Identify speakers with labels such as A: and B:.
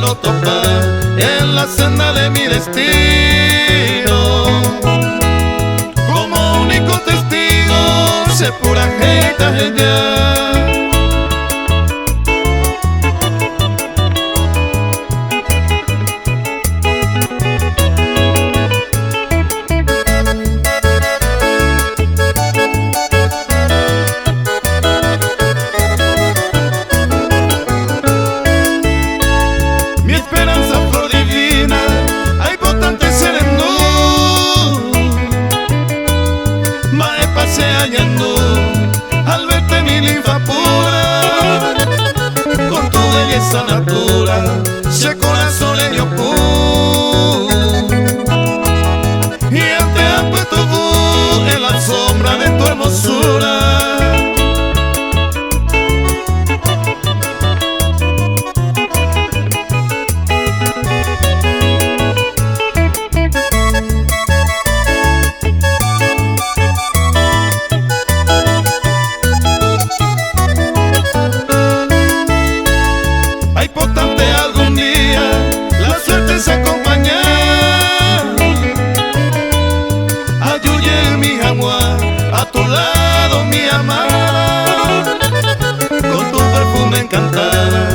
A: quiero topar en la senda de mi destino. Como único testigo, sé pura gente ya. Al verte mi linfa pura, con tu belleza natural, ese corazón le dio y ante has puesto tú en la sombra de tu hermosura. A tu lado mi amada, con tu perfume encantada